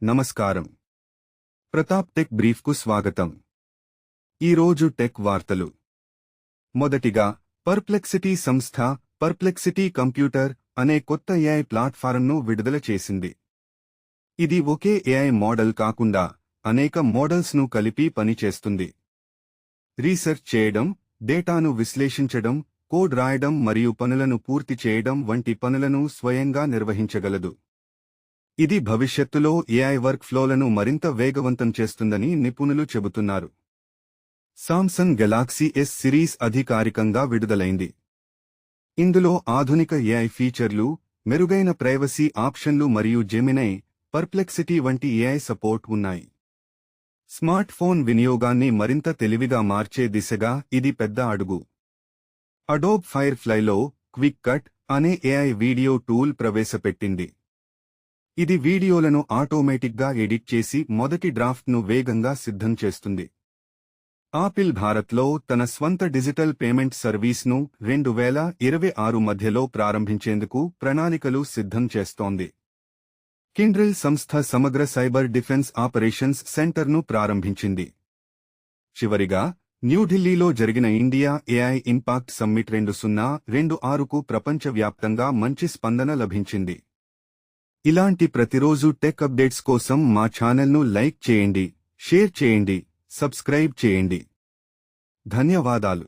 నమస్కారం. ప్రతాప్ టెక్ బ్రీఫ్కు స్వాగతం. ఈరోజు టెక్ వార్తలు. మొదటిగా, పర్ప్లెక్సిటీ సంస్థ పర్ప్లెక్సిటీ కంప్యూటర్ అనే కొత్త ఏఐ ప్లాట్ఫారంను విడుదల చేసింది. ఇది ఒకే ఏఐ మోడల్ కాకుండా అనేక మోడల్స్ను కలిపి పనిచేస్తుంది. రీసెర్చ్ చేయడం, డేటాను విశ్లేషించడం, కోడ్ రాయడం మరియు పనులను పూర్తి చేయడం వంటి పనులను స్వయంగా నిర్వహించగలదు. ఇది భవిష్యత్తులో ఏఐ వర్క్ ఫ్లోలను మరింత వేగవంతం చేస్తుందని నిపుణులు చెబుతున్నారు. సామ్సంగ్ గెలాక్సీ ఎస్ సిరీస్ అధికారికంగా విడుదలైంది. ఇందులో ఆధునిక ఏఐ ఫీచర్లు, మెరుగైన ప్రైవసీ ఆప్షన్లు మరియు జెమినై, పర్ప్లెక్సిటీ వంటి ఏఐ సపోర్ట్ ఉన్నాయి. స్మార్ట్ ఫోన్ వినియోగాన్ని మరింత తెలివిగా మార్చే దిశగా ఇది పెద్ద అడుగు. అడోబ్ ఫైర్ఫ్లైలో క్విక్ కట్ అనే ఏఐ వీడియో టూల్ ప్రవేశపెట్టింది. ఇది వీడియోలను ఆటోమేటిక్గా ఎడిట్ చేసి మొదటి డ్రాఫ్ట్ను వేగంగా సిద్ధం చేస్తుంది. ఆపిల్ భారత్లో తన స్వంత డిజిటల్ పేమెంట్ సర్వీస్ను 2026 మధ్యలో ప్రారంభించేందుకు ప్రణాళికలు సిద్ధం చేస్తోంది. కిండ్రెల్ సంస్థ సమగ్ర సైబర్ డిఫెన్స్ ఆపరేషన్స్ సెంటర్ను ప్రారంభించింది. చివరిగా, న్యూఢిల్లీలో జరిగిన ఇండియా ఏఐ ఇంపాక్ట్ సమ్మిట్ 2026కు ప్రపంచవ్యాప్తంగా మంచి స్పందన లభించింది. ఇలాంటి ప్రతిరోజు టెక్ అప్డేట్స్ కోసం మా ఛానల్ను లైక్ చేయండి, షేర్ చేయండి, సబ్స్క్రైబ్ చేయండి. ధన్యవాదాలు.